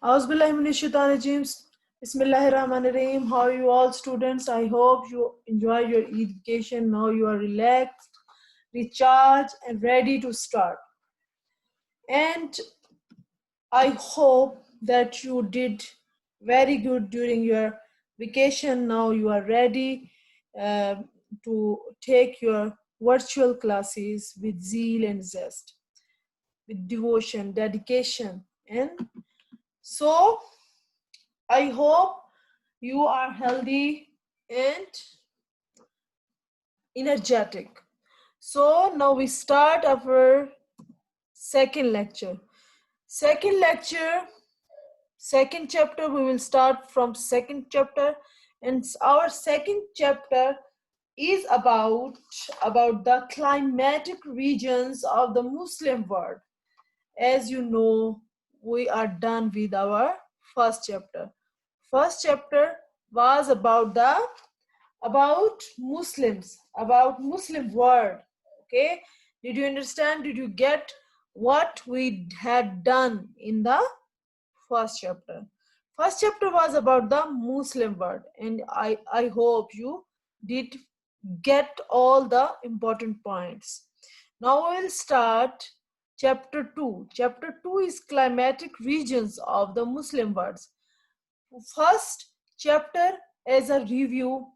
Auzubillahiminashaitanirrajim. Bismillahirrahmanirrahim. How are you all students? I hope you enjoy your education. Now you are relaxed, recharged and ready to start. And I hope that you did very good during your vacation. Now you are ready uh, to take your virtual classes with zeal and zest, with devotion, dedication. And so I hope you are healthy and energetic. So now we start our second lecture. Second chapter, we will start from second chapter, and our second chapter is about the climatic regions of the Muslim world. As you know, we are done with our first chapter. First chapter was about Muslims, about Muslim world. Okay, did you understand? Did you get what we had done in the first chapter? First chapter was about the Muslim world, and I hope you did get all the important points. Now we will start chapter 2. Chapter 2 is climatic regions of the Muslim world. First chapter as a review,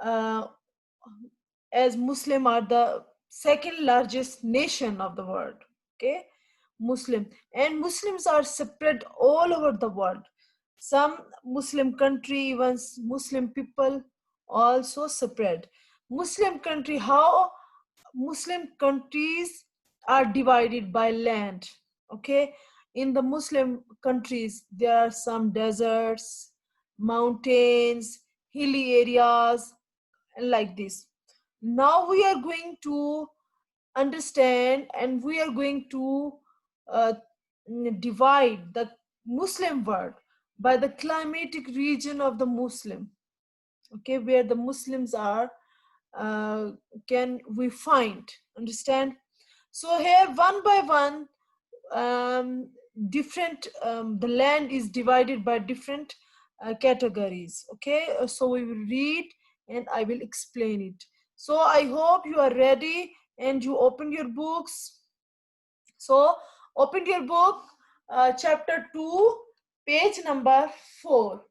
uh, as Muslim are the second largest nation of the world. Okay, Muslim, and Muslims are spread all over the world. Some Muslim country, even Muslim people also spread. Muslim country, how Muslim countries are divided by land. Okay, in the Muslim countries, there are some deserts, mountains, hilly areas, like this. Now we are going to understand and we are going to uh, divide the Muslim world by the climatic region of the Muslim. Okay, where the Muslims are, can we find, understand? So here one by one, different the land is divided by different categories. Okay, so we will read and I will explain it. So I hope you are ready and you open your books. So open your book, chapter 2, page number 4.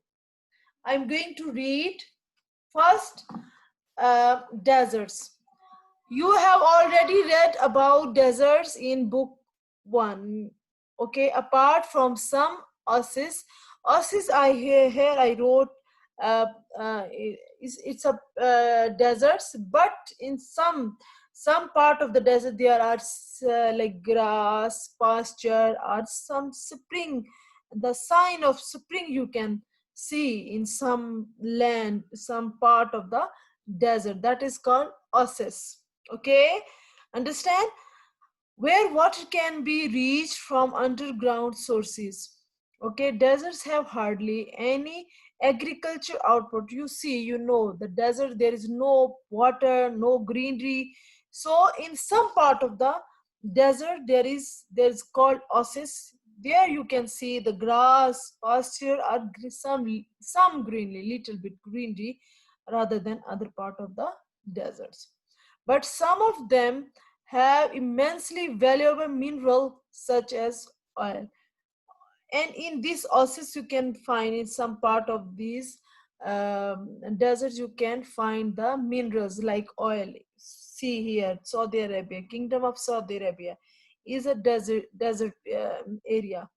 I'm going to read first, deserts. You have already read about deserts in book 1. Okay, apart from some oasis, here I wrote, uh, it's a deserts, but in some part of the desert there are like grass, pasture, or some spring. The sign of spring you can see in some land, some part of the desert, that is called oasis. Okay, understand? Where water can be reached from underground sources. Okay, deserts have hardly any agriculture output. You see, you know, the desert, there is no water, no greenery. So in some part of the desert there is called oasis. There you can see the grass, pasture, or some greenery, little bit greenery, rather than other part of the deserts. But some of them have immensely valuable mineral such as oil. And in this oasis you can find, in some part of these deserts, you can find the minerals like oil. See here, Saudi Arabia, Kingdom of Saudi Arabia is a desert area.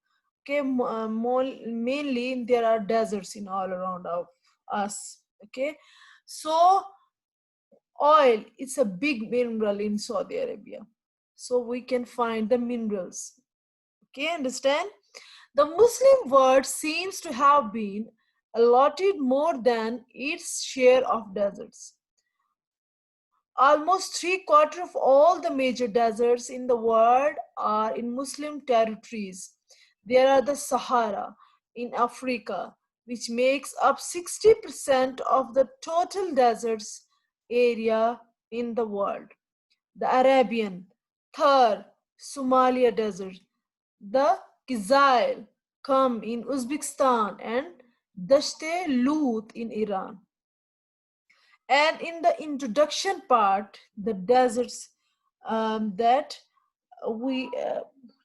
Okay, mainly there are deserts in all around of us. Okay, so oil is a big mineral in Saudi Arabia, so we can find the minerals. Okay, understand? The Muslim world seems to have been allotted more than its share of deserts. Almost three-quarters of all the major deserts in the world are in Muslim territories. There are the Sahara in Africa, which makes up 60% of the total deserts area in the world. The Arabian, Thar, Somalia Desert, the Kizil, Qum in Uzbekistan and Dashte Lut in Iran. And in the introduction part, the deserts that we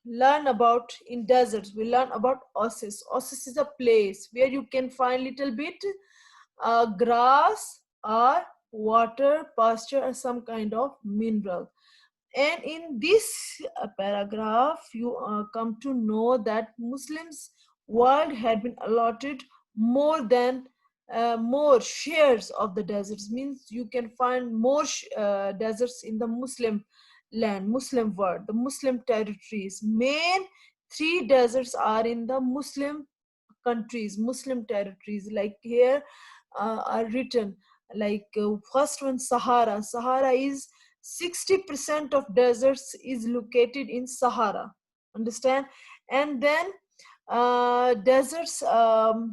learn about in deserts, we learn about oasis. Oasis is a place where you can find little bit grass or water, pasture, or some kind of mineral. And in this paragraph, you come to know that Muslims world had been allotted more than more shares of the deserts. Means you can find more deserts in the Muslim land, Muslim world, the Muslim territories. Main three deserts are in the Muslim countries, Muslim territories. Like here are written, like first one, Sahara. Sahara is 60% of deserts is located in Sahara. Understand? And then deserts, Sahara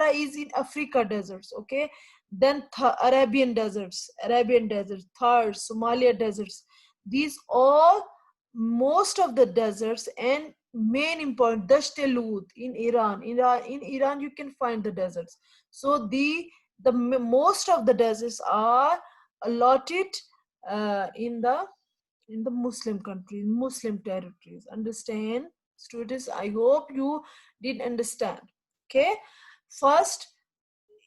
is in Africa deserts. Okay. Then Arabian deserts, Thar, Somalia deserts. These all, most of the deserts, and main important Dasht-e Lut in Iran. In Iran you can find the deserts. So most of the deserts are allotted in the Muslim countries, Muslim territories. Understand, students? I hope you did understand. Okay. First,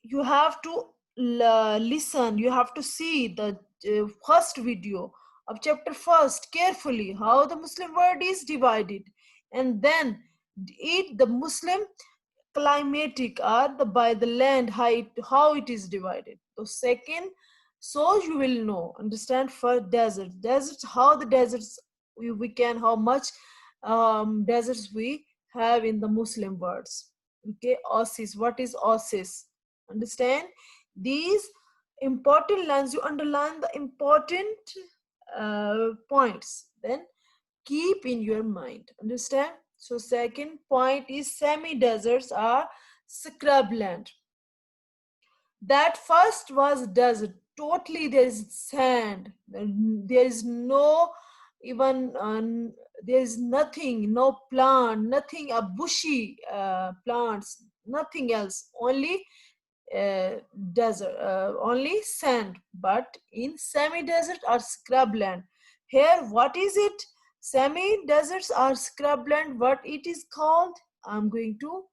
you have to listen. You have to see the first video of chapter first carefully, how the Muslim world is divided, and then the Muslim climatic or the by the land height, how it is divided. So second, so you will know, understand, for deserts, how the deserts we can, how much deserts we have in the Muslim worlds. Okay. Oasis, what is oasis? Understand these important lines, you underline the important points, then keep in your mind. Understand? So second point is semi deserts are scrubland. That first was desert, totally there is sand, there is no even there is nothing, no plant, nothing, a bushy plants, nothing else, only uh, desert, only sand. But in semi desert or scrubland, here what is it? Semi deserts or scrubland, what it is called, I'm going to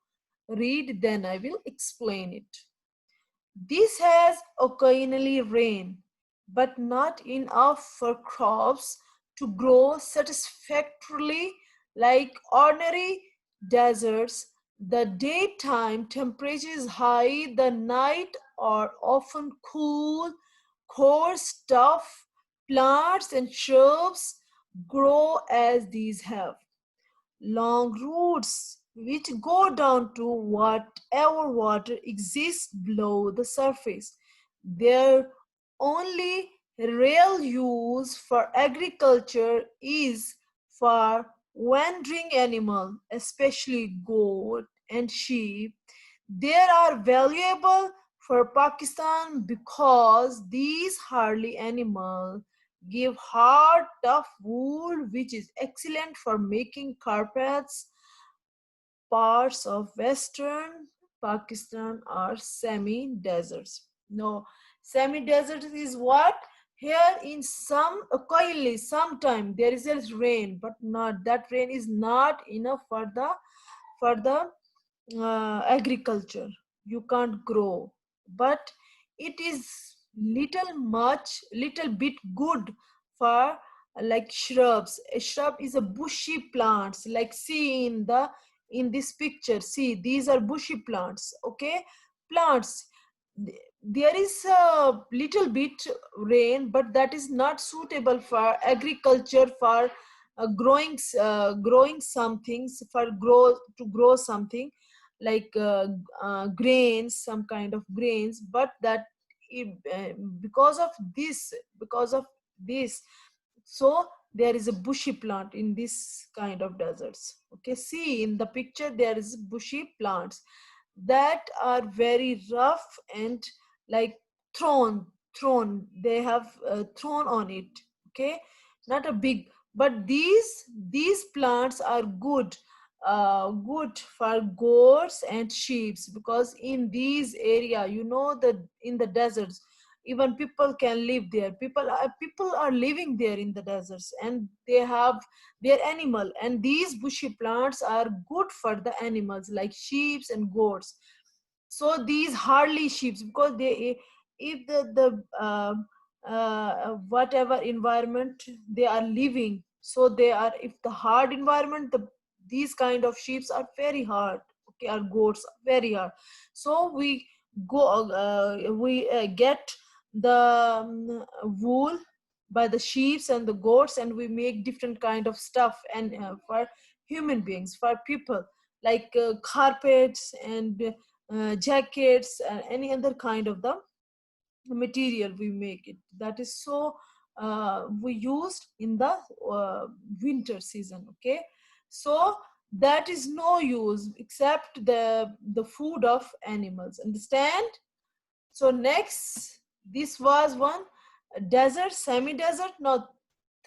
read, then I will explain it. This has occasionally rain, but not enough for crops to grow satisfactorily like ordinary deserts. The daytime temperature is high, the night are often cool, coarse, tough plants and shrubs grow as these have long roots which go down to whatever water exists below the surface. Their only real use for agriculture is for wandering animal, especially goat and sheep. They are valuable for Pakistan because these hardy animals give hard, tough wool, which is excellent for making carpets. Parts of western Pakistan are semi-deserts. No, semi-desert is what? Here in some occasionally, sometime there is a rain, but not that rain is not enough for the agriculture. You can't grow, but it is little bit good for like shrubs. A shrub is a bushy plants, like see in this picture, see these are bushy plants. Okay. Plants, there is a little bit rain, but that is not suitable for agriculture, for growing some things, for grow something like grains, some kind of grains. But that because of this, so there is a bushy plant in this kind of deserts. Okay, see in the picture there is bushy plants that are very rough and like thrown, they have thrown on it. Okay, not a big, but these plants are good good for goats and sheep, because in these area, you know, that in the deserts even people can live there. People are living there in the deserts, and they have their animal, and these bushy plants are good for the animals like sheep and goats. So these hardly sheep, because they, if whatever environment they are living, so they are, if the hard environment, these kind of sheep are very hard, okay, or goats are very hard. So we get the wool by the sheep and the goats, and we make different kind of stuff, and for human beings, for people, like carpets and jackets and any other kind of the material we make it, that is so we used in the winter season, okay. So that is no use except the food of animals, understand. So next, this was one, desert, semi-desert. Now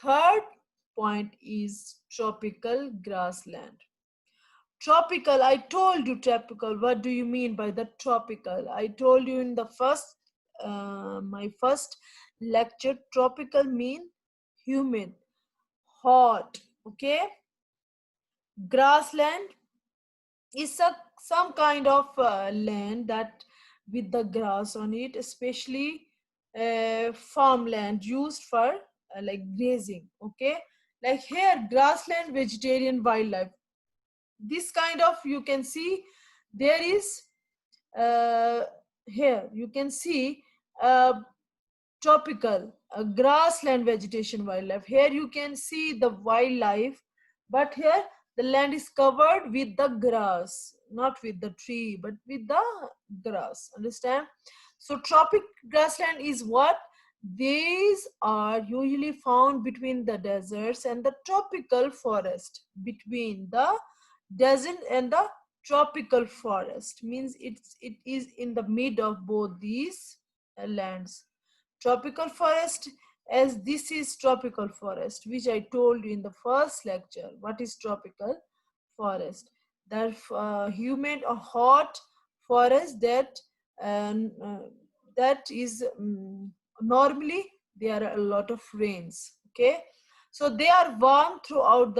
third point is tropical grassland. Tropical, I told you tropical. What do you mean by the tropical? I told you in the first, my first lecture, tropical mean humid, hot, okay? Grassland is some kind of land that with the grass on it, especially farmland used for like grazing, okay? Like here, grassland, vegetarian, wildlife. This kind of, you can see there is uh, here you can see uh, tropical grassland, vegetation, wildlife. Here you can see the wildlife, but here the land is covered with the grass, not with the tree but with the grass, understand. So tropic grassland is what, these are usually found between the deserts and the tropical forest. Between the desert and the tropical forest means it is in the mid of both these lands. Tropical forest, as this is tropical forest, which I told you in the first lecture. What is tropical forest? That humid or hot forest that uh, uh, that is normally there are a lot of rains, okay. So they are warm throughout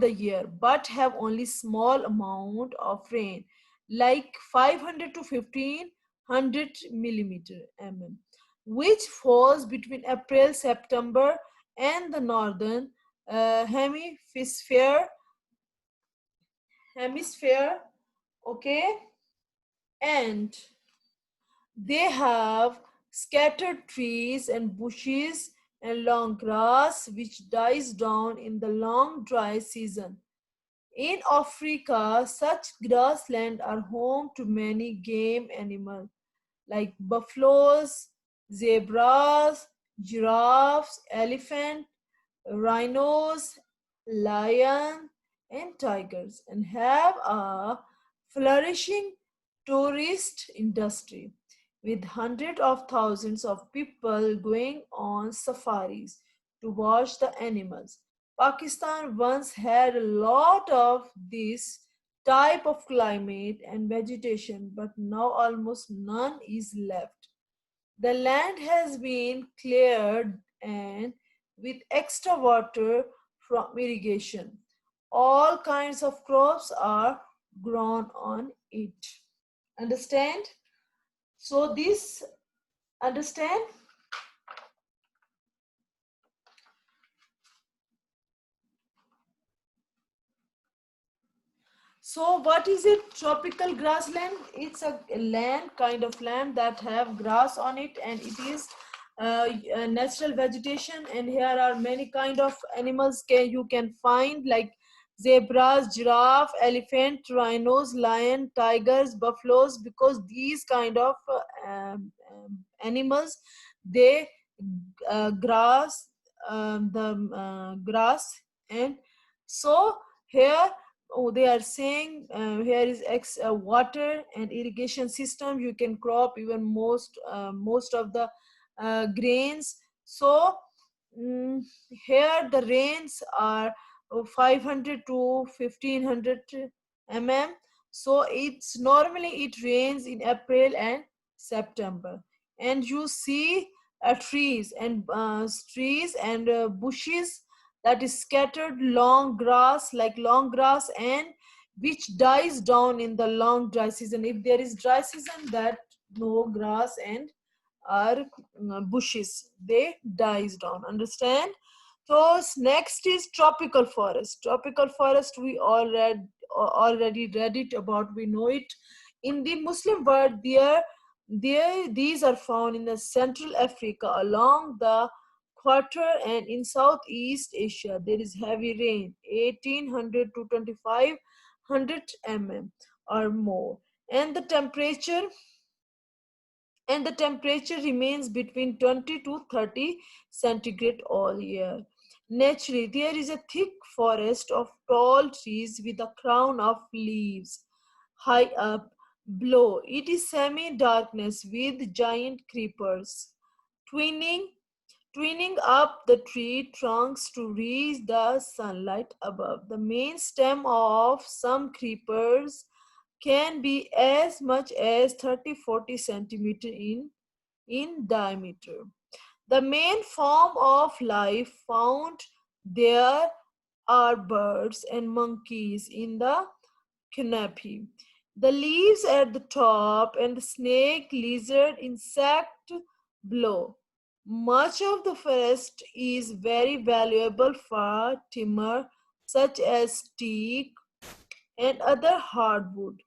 the year, but have only small amount of rain, like 500 to 1500 millimeter which falls between April September and the northern hemisphere, okay. And they have scattered trees and bushes and long grass which dies down in the long dry season. In Africa, such grasslands are home to many game animals like buffaloes, zebras, giraffes, elephant, rhinos, lion, and tigers, and have a flourishing tourist industry with hundreds of thousands of people going on safaris to watch the animals. Pakistan once had a lot of this type of climate and vegetation, but now almost none is left. The land has been cleared and with extra water from irrigation. All kinds of crops are grown on it. Understand? So this, understand? So what is it? Tropical grassland. It's a land, kind of land that have grass on it, and it is a natural vegetation. And here are many kind of animals you can find, like zebras, giraffe, elephant, rhinos, lion, tigers, buffaloes. Because these kind of animals, they grass, the grass, and so here, oh, they are saying here is water and irrigation system. You can crop even most of the grains. So mm, here the rains are 500 to 1500 mm. So it's normally it rains in April and September, and you see trees and bushes that is scattered long grass, and which dies down in the long dry season. If there is dry season, that no grass and are bushes, they dies down, understand? So next is tropical forest. Tropical forest we already read it about, we know it. In the Muslim world, these are found in the Central Africa, along the equator, and in Southeast Asia. There is heavy rain, 1800 to 2500 mm or more, and the temperature remains between 20 to 30 centigrade all year. Naturally, there is a thick forest of tall trees with a crown of leaves high up below. It is semi-darkness with giant creepers twining twinning up the tree trunks to reach the sunlight above. The main stem of some creepers can be as much as 30-40 centimeter in diameter. The main form of life found there are birds and monkeys in the canopy. The leaves at the top and the snake, lizard, insect below. Much of the forest is very valuable for timber, such as teak and other hardwood,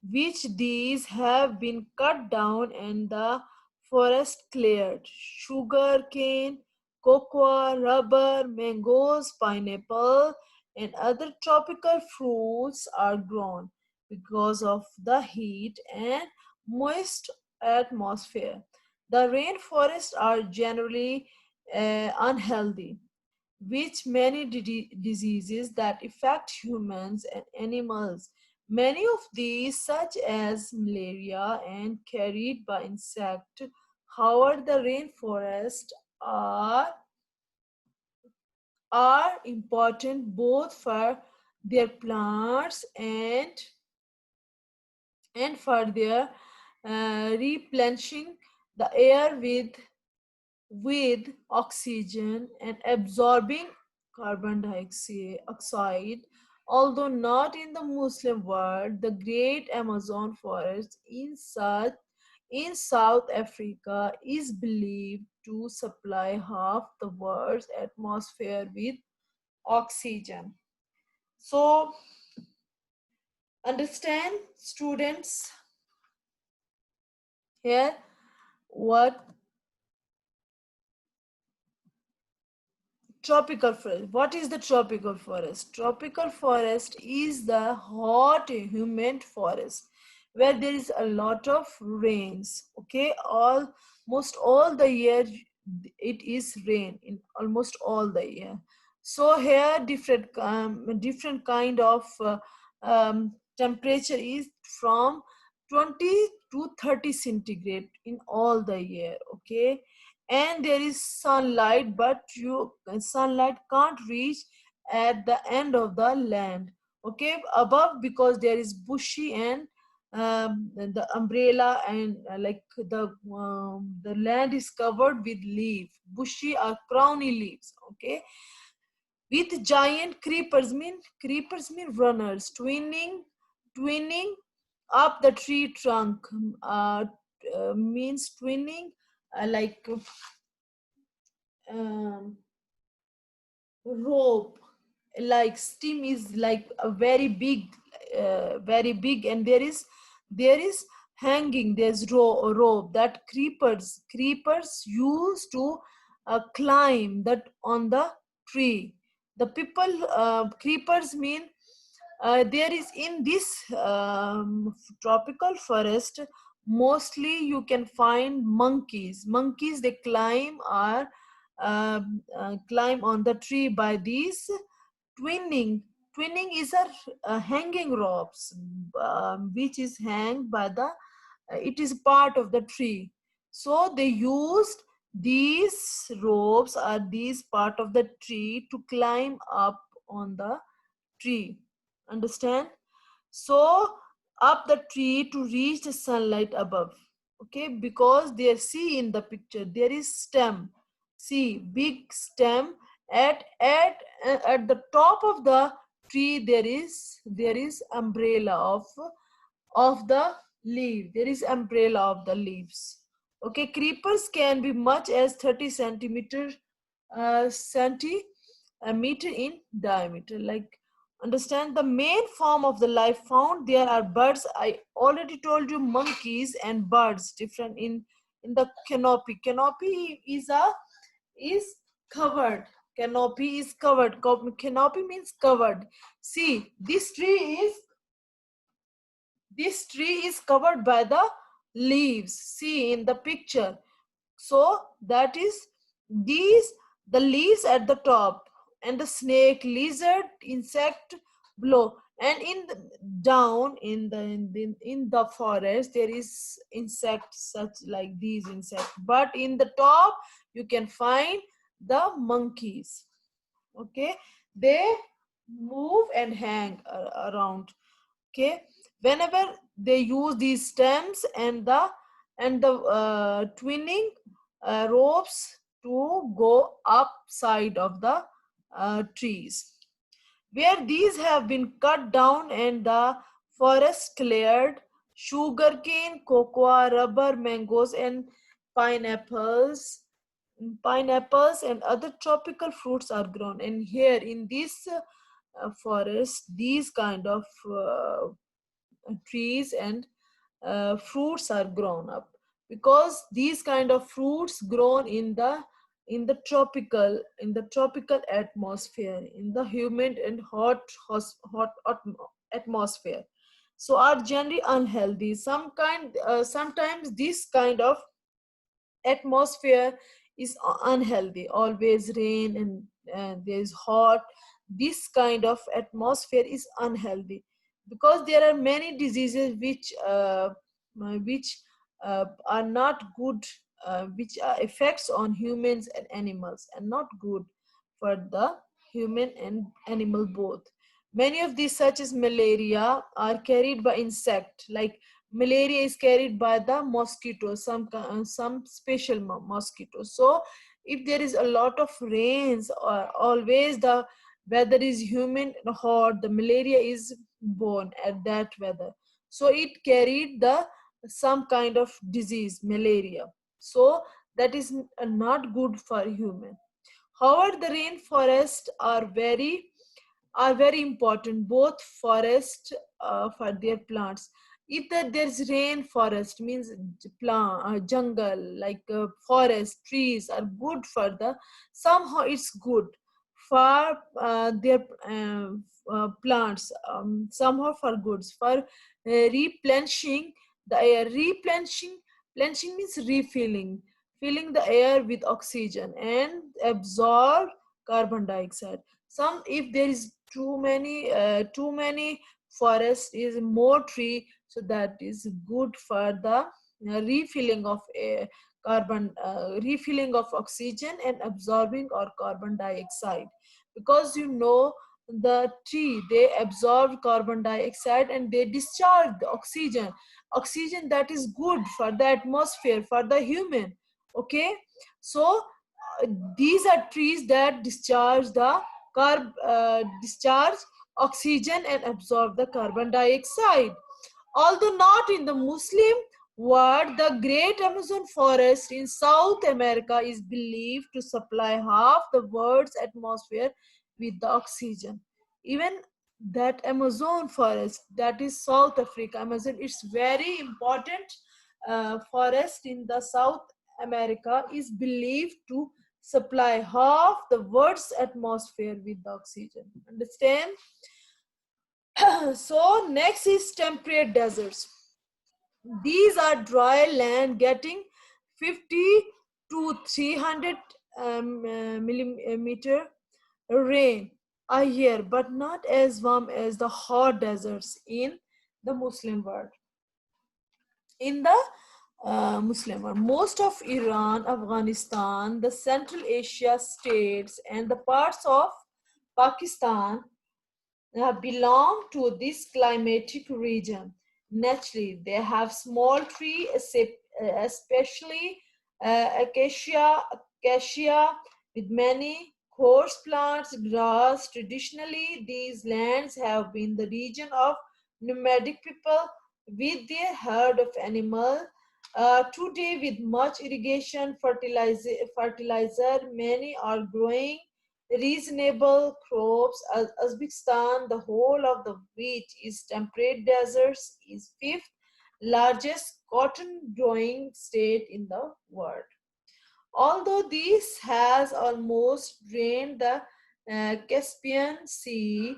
which these have been cut down and the forest cleared. Sugar cane, cocoa, rubber, mangoes, pineapple, and other tropical fruits are grown because of the heat and moist atmosphere. The rainforests are generally unhealthy, which many diseases that affect humans and animals. Many of these, such as malaria and carried by insect, however, the rainforest are, are important both for their plants and for their replenishing the air with oxygen and absorbing carbon dioxide. Although not in the Muslim world, the great Amazon forest in South Africa is believed to supply half the world's atmosphere with oxygen. So, understand, students, here what tropical forest. What is the tropical forest? Tropical forest is the hot, humid forest where there is a lot of rains. Okay, almost all the year it is rain in almost all the year. So here different kind of temperature is from 20 to 30 centigrade in all the year. Okay, and there is sunlight, but sunlight can't reach at the end of the land, okay, above, because there is bushy and the umbrella, and the land is covered with leaf, bushy or crowny leaves, okay, with giant creepers mean runners twinning up the tree trunk, means twinning, like um, rope, like steam is like a very big, and there is hanging, there's rope that creepers use to climb that on the tree. The people, creepers mean, there is in this tropical forest, mostly you can find monkeys, they climb on the tree by these twinning is a hanging ropes, which is hanged by the it is part of the tree, so they used These ropes are these part of the tree to climb up on the tree. Understand? So up the tree to reach the sunlight above. Okay, because there, see in the picture, there is stem. See, big stem at the top of the tree. There is umbrella of the leaf. There is umbrella of the leaves. Okay, creepers can be much as 30 centimeter in diameter. Like, understand, the main form of the life found there are birds. I already told you monkeys and birds different in the canopy. Canopy is covered. Canopy is covered. Canopy means covered. See, this tree is covered by the leaves. See in the picture. So that is these the leaves at the top, and the snake, lizard, insect below. And down in the forest there is insects such like these insects, but in the top you can find the monkeys. Okay, they move and hang around. Okay, whenever they use these stems and the twinning ropes to go upside of the trees, where these have been cut down and the forest cleared, sugarcane, cocoa, rubber, mangoes, and pineapples pineapples and other tropical fruits are grown. And here in this forest, these kind of trees and fruits are grown up, because these kind of fruits grown in the tropical atmosphere, in the humid and hot atmosphere, so are generally unhealthy. Sometimes this kind of atmosphere is unhealthy, always rain and there is hot. This kind of atmosphere is unhealthy, because there are many diseases which are not good, which are effects on humans and animals, and not good for the human and animal both. Many of these, such as malaria, are carried by insect. Like, malaria is carried by the mosquito, some special mosquito. So if there is a lot of rains, or always the weather is humid and hot, the malaria is born at that weather. So it carried the some kind of disease, malaria. So that is not good for human. However, the rainforests are very important, both forest for their plants. If there's rainforest, means jungle, like forest trees are good for the, somehow it's good for their plants, somehow for goods, for replenishing the air. Replenishing means refilling, filling the air with oxygen and absorb carbon dioxide. Some, if there is too many forest, is more tree, so that is good for the refilling of air, refilling of oxygen and absorbing or carbon dioxide. Because the tree, they absorb carbon dioxide and they discharge the oxygen that is good for the atmosphere, for the human. Okay, so these are trees that discharge oxygen and absorb the carbon dioxide. Although not in the Muslim world, the Great Amazon forest in South America is believed to supply half the world's atmosphere with the oxygen. Even that Amazon forest, that is South Africa, Amazon, it's very important forest in the South America, is believed to supply half the world's atmosphere with the oxygen. Understand? So next is temperate deserts. These are dry land getting 50 to 300 millimeter rain a year, but not as warm as the hot deserts in the Muslim world. In the Muslim world. Most of Iran, Afghanistan, the Central Asia states, and the parts of Pakistan belong to this climatic region. Naturally, they have small trees, especially acacia, with many coarse plants, grass. Traditionally, these lands have been the region of nomadic people with their herd of animals. Today, with much irrigation, fertilizer, many are growing reasonable crops. Uzbekistan, the whole of the which is temperate deserts, is fifth largest cotton growing state in the world. Although this has almost drained the Caspian Sea,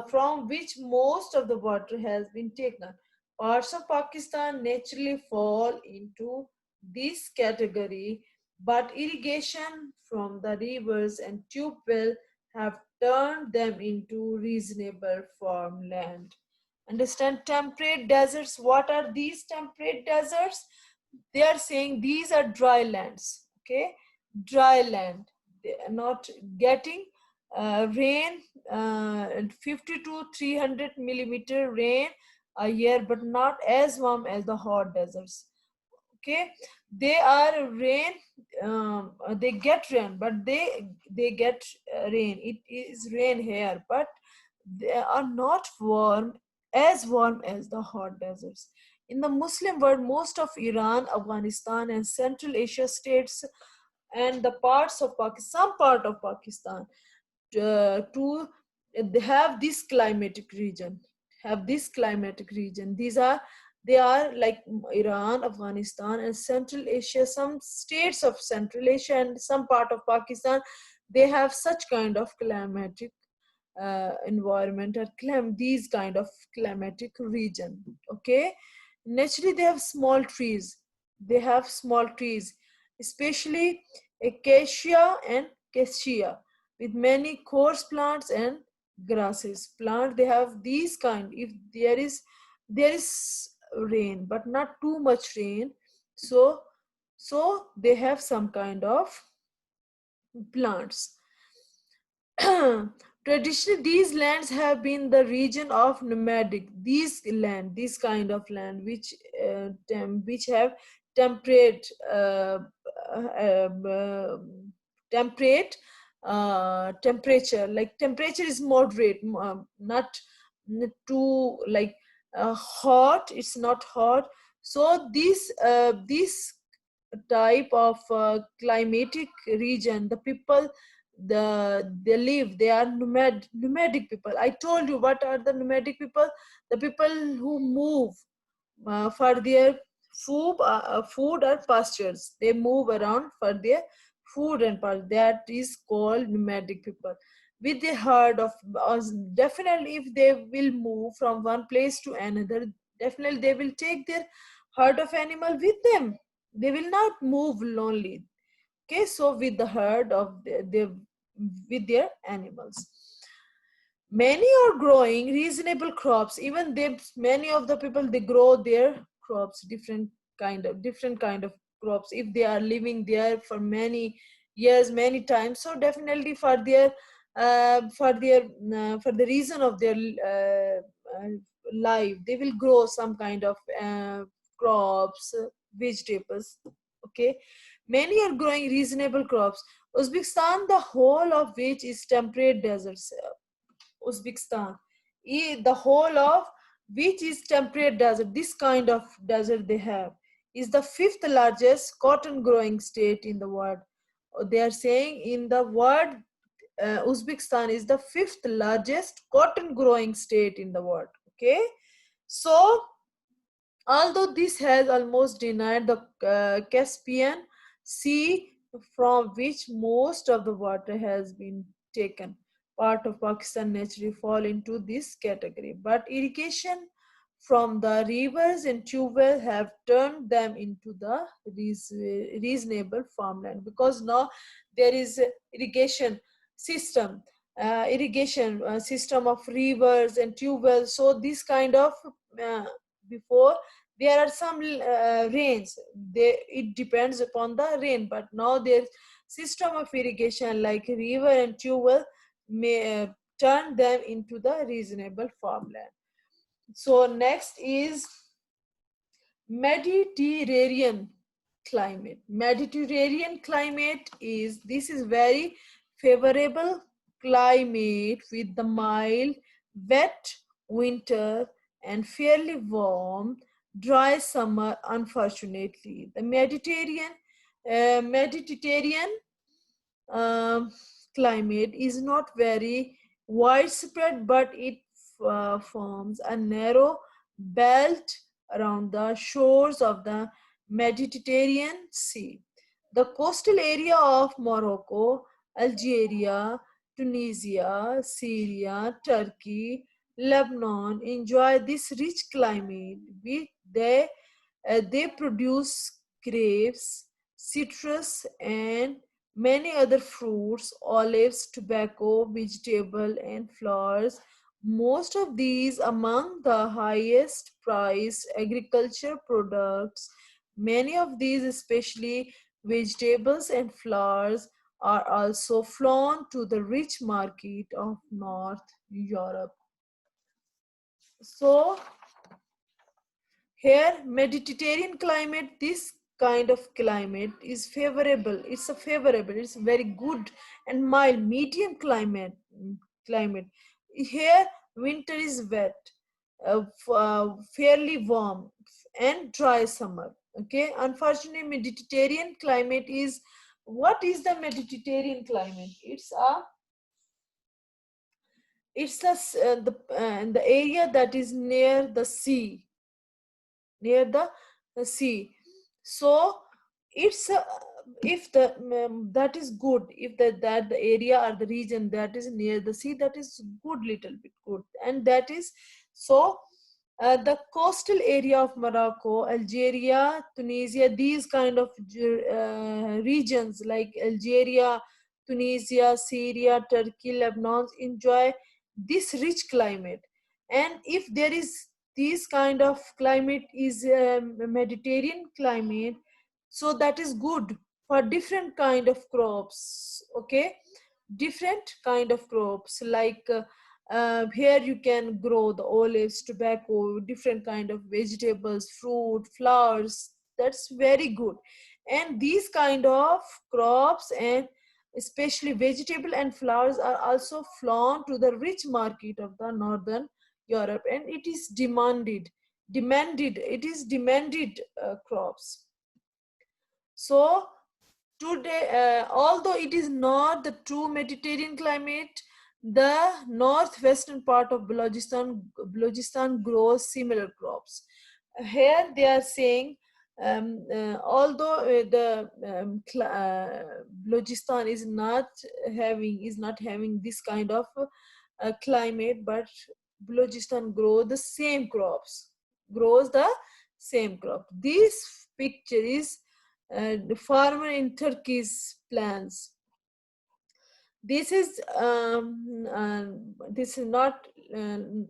from which most of the water has been taken, parts of Pakistan naturally fall into this category, but irrigation from the rivers and tube well have turned them into reasonable farmland. Understand temperate deserts? What are these temperate deserts? They are saying these are dry lands. Okay, dry land. They are not getting rain, 50 to 300 millimeter rain a year, but not as warm as the hot deserts. Okay, they are rain, they get rain, but they get rain, it is rain here, but they are not warm as the hot deserts. In the Muslim world, most of Iran, Afghanistan, and Central Asia states, and the parts of Pakistan, some part of Pakistan, to have this climatic region, these are, they are like Iran, Afghanistan, and Central Asia. Some states of Central Asia and some part of Pakistan, they have such kind of climatic environment, or these kind of climatic region. Okay, naturally they have small trees, especially acacia and cassia, with many coarse plants and grasses. Plant, they have these kind. If there is rain but not too much rain, so they have some kind of plants. Traditionally, these lands have been the region of nomadic. This kind of land, which have temperate, temperate temperature. Like temperature is moderate, not too like hot. It's not hot. So this type of climatic region, the people, they are nomadic people. I told you what are the nomadic people. The people who move for their food or pastures. They move around for their food and pasture. That is called nomadic people. With the herd of definitely, if they will move from one place to another, definitely they will take their herd of animal with them. They will not move lonely. Okay, so with the herd of with their animals, many are growing reasonable crops. Even they, many of the people, they grow their crops, different kind of crops, if they are living there for many years, many times. So definitely for the reason of their life, they will grow some kind of crops, vegetables. Okay, many are growing reasonable crops. Uzbekistan, the whole of which is temperate deserts. Uzbekistan, the whole of which is temperate desert, this kind of desert they have, is the fifth largest cotton growing state in the world. They are saying in the world, Uzbekistan is the fifth largest cotton growing state in the world. Okay, so although this has almost denied the Caspian Sea, from which most of the water has been taken, part of Pakistan naturally fall into this category. But irrigation from the rivers and tube wells have turned them into the reasonable farmland, because now there is irrigation system, system of rivers and tube wells. So this kind of, before There are some rains. It depends upon the rain, but now there's system of irrigation like river and tube well may turn them into the reasonable farmland. So next is Mediterranean climate. Mediterranean climate is, this is very favorable climate with the mild, wet winter and fairly warm, dry summer. Unfortunately, the Mediterranean um, climate is not very widespread, but it forms a narrow belt around the shores of the Mediterranean Sea. The coastal area of Morocco, Algeria, Tunisia, Syria, Turkey, Lebanon enjoy this rich climate. They produce grapes, citrus, and many other fruits, olives, tobacco, vegetable, and flowers. Most of these among the highest priced agriculture products. Many of these, especially vegetables and flowers, are also flown to the rich market of North Europe. So here, Mediterranean climate, this kind of climate is favorable. It's a favorable, it's very good and mild, medium climate. Here, winter is wet, fairly warm, and dry summer. Okay, unfortunately, Mediterranean climate is, what is the Mediterranean climate? The area that is near the sea, near the sea. So it's if the that is good, if that the area or the region that is near the sea, that is good, little bit good, and that is so the coastal area of Morocco, Algeria, Tunisia, these kind of regions like Algeria, Tunisia, Syria, Turkey, Lebanon enjoy this rich climate. And if there is this kind of climate is Mediterranean climate, so that is good for different kind of crops. Okay, different kind of crops like here you can grow the olives, tobacco, different kind of vegetables, fruit, flowers. That's very good. And these kind of crops and especially vegetable and flowers are also flown to the rich market of the northern Europe, and it is it is demanded crops. So today, although it is not the true Mediterranean climate, the northwestern part of Balochistan grows similar crops. Here they are saying, although the Balochistan is not having this kind of climate, but Balochistan grows the same crop. This picture is the farmer in Turkey's plans. This is not the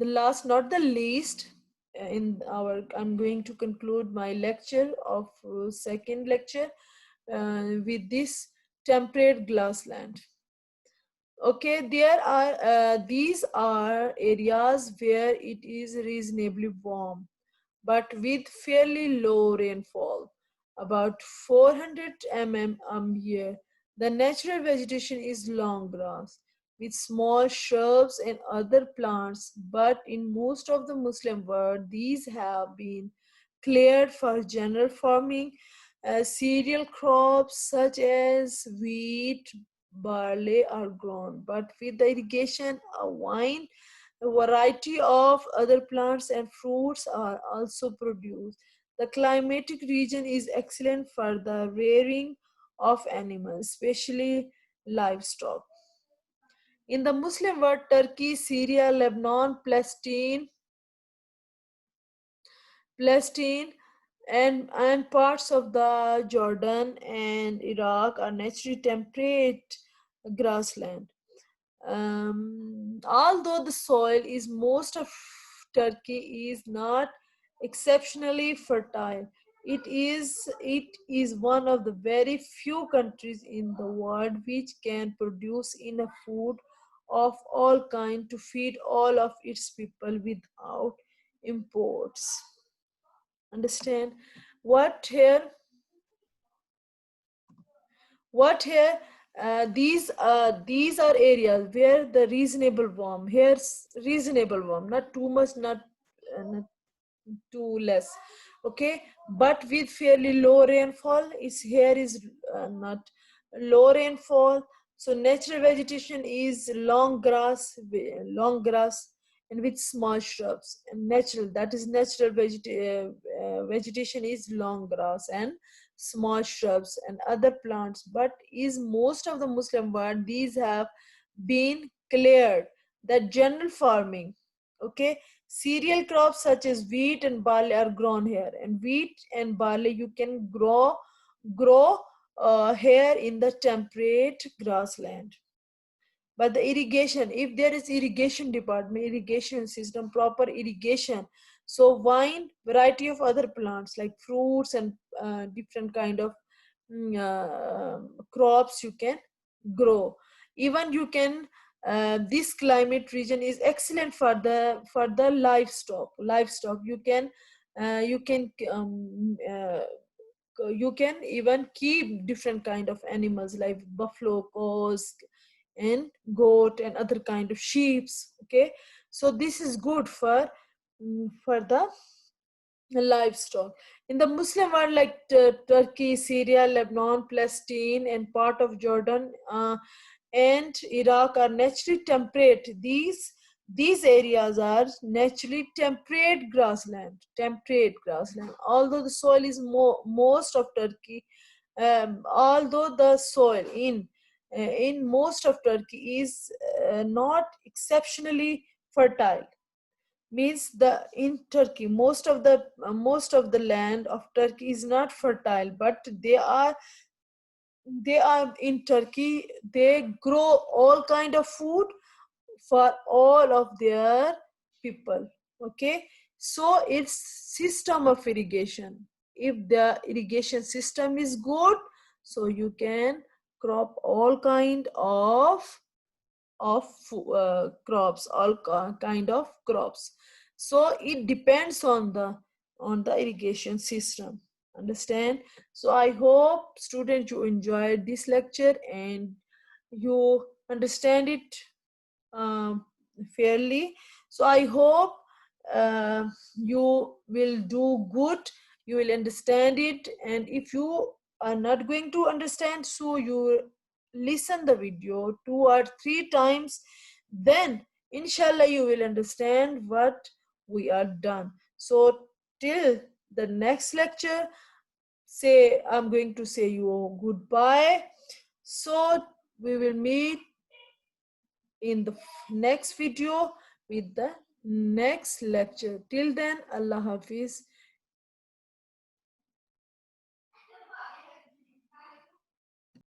last, not the least. In our, I'm going to conclude my lecture of second lecture with this temperate grassland. Okay, there are these are areas where it is reasonably warm but with fairly low rainfall, about 400 mm a year. The natural vegetation is long grass with small shrubs and other plants, but in most of the Muslim world, these have been cleared for general farming. Cereal crops such as wheat, barley are grown, but with the irrigation, a wine, a variety of other plants and fruits are also produced. The climatic region is excellent for the rearing of animals, especially livestock. In the Muslim world, Turkey, Syria, Lebanon, Palestine, and parts of the Jordan and Iraq are naturally temperate grassland. Although the soil is most of Turkey is not exceptionally fertile. It is one of the very few countries in the world which can produce enough food of all kind to feed all of its people without imports. Understand what here? What here? These are areas where the reasonable warm. Here's reasonable warm, not too much, not too less, okay, but with fairly low rainfall. Is here is not low rainfall, so natural vegetation is long grass and with small shrubs, and natural, that is natural vegetation is long grass and small shrubs and other plants. But is most of the Muslim world, these have been cleared. That general farming, okay, cereal crops such as wheat and barley are grown here, and wheat and barley you can grow here in the temperate grassland. But the irrigation, if there is irrigation department, irrigation system, proper irrigation, so vine, variety of other plants like fruits and different kind of crops you can grow. Even you can this climate region is excellent for the livestock. You can even keep different kind of animals like buffalo, cows, and goat and other kind of sheeps, okay. So this is good for the livestock. In the Muslim world, like Turkey, Syria, Lebanon, Palestine, and part of Jordan and Iraq are naturally temperate. These areas are naturally temperate grassland. Temperate grassland. Although the soil is most of Turkey, although the soil in most of Turkey is not exceptionally fertile, means the in Turkey most of the land of Turkey is not fertile, but they are in Turkey, they grow all kind of food for all of their people, okay. So it's system of irrigation. If the irrigation system is good, so you can crop all kind of crops, all kind of crops. So it depends on the irrigation system. Understand? So I hope students you enjoyed this lecture and you understand it um, fairly. So I hope you will do good, you will understand it, and if you are not going to understand, so you listen the video 2 or 3 times, then inshallah you will understand what we are done. So till the next lecture, say I'm going to say you goodbye. So we will meet in the next video with the next lecture. Till then, Allah Hafiz.